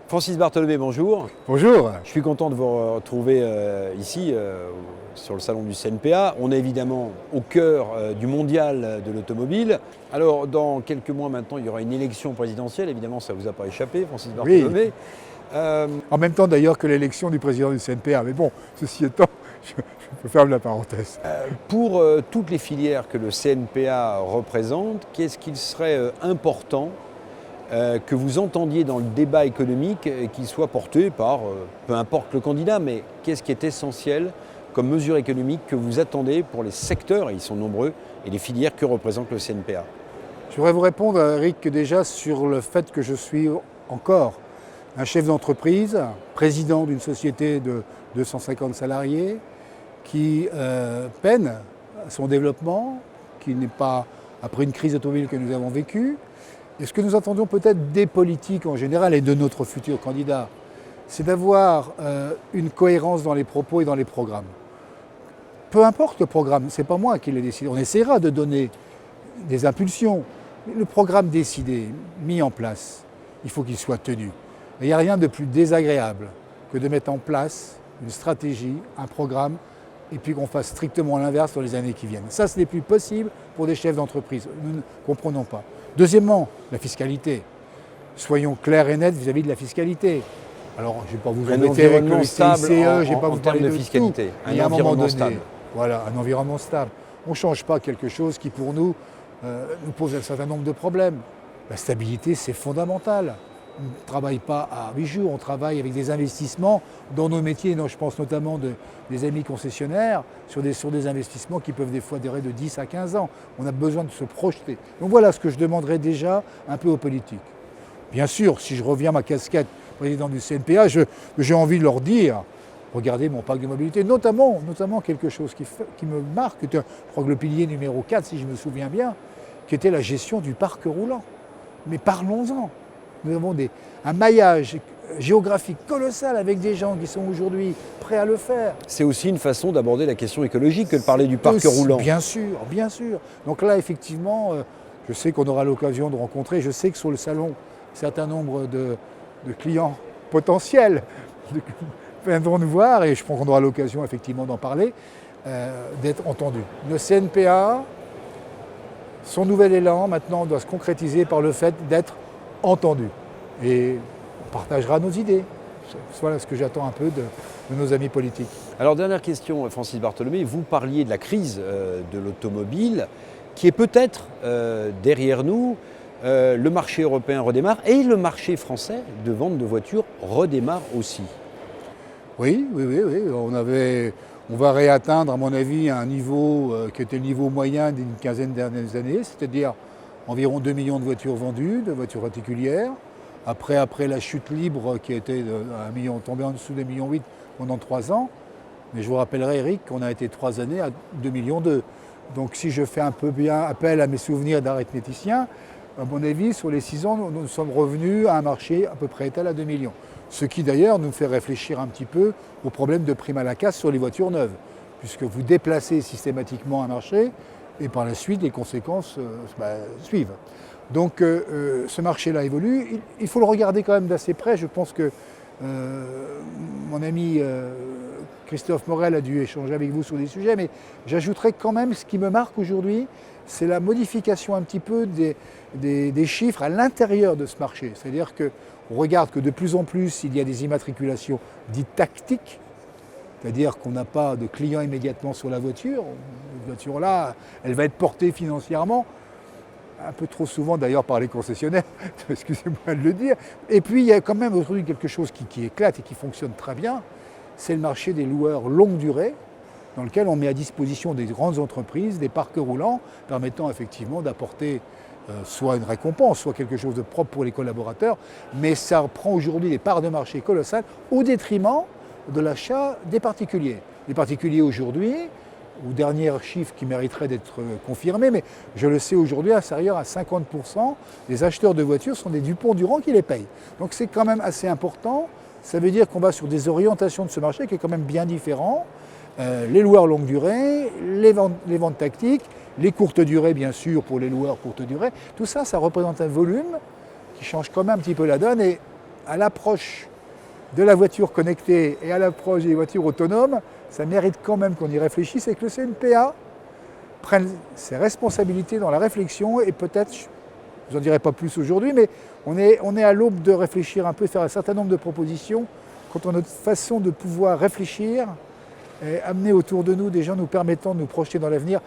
Francis Bartholomé, bonjour. Bonjour. Je suis content de vous retrouver ici, sur le salon du CNPA. On est évidemment au cœur du mondial de l'automobile. Alors, dans quelques mois maintenant, il y aura une élection présidentielle. Évidemment, ça ne vous a pas échappé, Francis Bartholomé. Oui. En même temps d'ailleurs que l'élection du président du CNPA. Mais bon, ceci étant, je peux fermer la parenthèse. Pour toutes les filières que le CNPA représente, qu'est-ce qu'il serait important que vous entendiez dans le débat économique qu'il soit porté par, peu importe le candidat, mais qu'est-ce qui est essentiel comme mesure économique que vous attendez pour les secteurs, et ils sont nombreux, et les filières que représente le CNPA? Je voudrais vous répondre, Eric, déjà sur le fait que je suis encore un chef d'entreprise, président d'une société de 250 salariés, qui peine à son développement, qui n'est pas, après une crise automobile que nous avons vécue. Et ce que nous attendons peut-être des politiques en général et de notre futur candidat, c'est d'avoir une cohérence dans les propos et dans les programmes. Peu importe le programme, ce n'est pas moi qui l'ai décidé. On essaiera de donner des impulsions. Mais le programme décidé, mis en place, il faut qu'il soit tenu. Il n'y a rien de plus désagréable que de mettre en place une stratégie, un programme, et puis qu'on fasse strictement l'inverse dans les années qui viennent. Ça, ce n'est plus possible pour des chefs d'entreprise. Nous ne comprenons pas. Deuxièmement, la fiscalité. Soyons clairs et nets vis-à-vis de la fiscalité. Alors, je ne vais pas vous embêter avec le CICE, je ne vais pas vous parler de fiscalité. Un environnement stable. Voilà, un environnement stable. On ne change pas quelque chose qui, pour nous, nous pose un certain nombre de problèmes. La stabilité, c'est fondamental. On ne travaille pas à 8 jours, on travaille avec des investissements dans nos métiers. Je pense notamment des amis concessionnaires sur des investissements qui peuvent des fois durer de 10 à 15 ans. On a besoin de se projeter. Donc voilà ce que je demanderais déjà un peu aux politiques. Bien sûr, si je reviens à ma casquette président du CNPA, j'ai envie de leur dire, regardez mon parc de mobilité, notamment quelque chose qui me marque, je crois que le pilier numéro 4, si je me souviens bien, qui était la gestion du parc roulant. Mais parlons-en. Nous avons un maillage géographique colossal avec des gens qui sont aujourd'hui prêts à le faire. C'est aussi une façon d'aborder la question écologique que de parler du parc roulant. Bien sûr, bien sûr. Donc là, effectivement, je sais qu'on aura l'occasion de rencontrer, je sais que sur le salon, un certain nombre de clients potentiels viendront nous voir et je pense qu'on aura l'occasion effectivement d'en parler, d'être entendus. Le CNPA, son nouvel élan maintenant doit se concrétiser par le fait d'être entendu. Et on partagera nos idées. Voilà ce que j'attends un peu de nos amis politiques. Alors dernière question, Francis Bartholomé, vous parliez de la crise de l'automobile qui est peut-être derrière nous. Le marché européen redémarre et le marché français de vente de voitures redémarre aussi. Oui. On va réatteindre, à mon avis, un niveau qui était le niveau moyen d'une quinzaine dernières années, c'est-à-dire environ 2 millions de voitures vendues, de voitures particulières. Après la chute libre qui a été tombée en dessous des 1,8 millions pendant 3 ans. Mais je vous rappellerai, Eric, qu'on a été 3 années à 2,2 millions. Donc si je fais un peu bien appel à mes souvenirs d'arithméticien, à mon avis, sur les 6 ans, nous sommes revenus à un marché à peu près étal à 2 millions. Ce qui d'ailleurs nous fait réfléchir un petit peu au problème de prime à la casse sur les voitures neuves, puisque vous déplacez systématiquement un marché et par la suite les conséquences suivent. Donc ce marché-là évolue, il faut le regarder quand même d'assez près. Je pense que mon ami Christophe Morel a dû échanger avec vous sur des sujets, mais j'ajouterais quand même ce qui me marque aujourd'hui, c'est la modification un petit peu des chiffres à l'intérieur de ce marché. C'est-à-dire qu'on regarde que de plus en plus, il y a des immatriculations dites tactiques, c'est-à-dire qu'on n'a pas de client immédiatement sur la voiture. Cette voiture-là, elle va être portée financièrement, un peu trop souvent d'ailleurs par les concessionnaires, excusez-moi de le dire. Et puis il y a quand même aujourd'hui quelque chose qui éclate et qui fonctionne très bien, c'est le marché des loueurs longue durée, dans lequel on met à disposition des grandes entreprises, des parcs roulants, permettant effectivement d'apporter soit une récompense, soit quelque chose de propre pour les collaborateurs, mais ça prend aujourd'hui des parts de marché colossales au détriment de l'achat des particuliers. Les particuliers aujourd'hui, au dernier chiffre qui mériterait d'être confirmé, mais je le sais aujourd'hui, inférieur à 50% des acheteurs de voitures sont des Dupont-Durand qui les payent. Donc c'est quand même assez important. Ça veut dire qu'on va sur des orientations de ce marché qui est quand même bien différent. Les loueurs longue durée, les ventes tactiques, les courtes durées bien sûr pour les loueurs courte durée. Tout ça, ça représente un volume qui change quand même un petit peu la donne et à l'approche de la voiture connectée et à l'approche des voitures autonomes, ça mérite quand même qu'on y réfléchisse et que le CNPA prenne ses responsabilités dans la réflexion et peut-être, je ne vous en dirai pas plus aujourd'hui, mais on est à l'aube de réfléchir un peu, faire un certain nombre de propositions quant à notre façon de pouvoir réfléchir et amener autour de nous des gens nous permettant de nous projeter dans l'avenir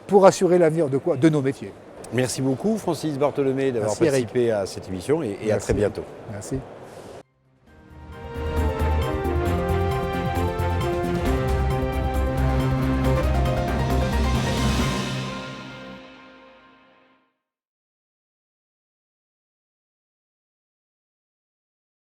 pour assurer l'avenir de quoi? De nos métiers. Merci beaucoup Francis Bartholomé d'avoir Merci, Eric. participé à cette émission et à Merci. très bientôt. Merci.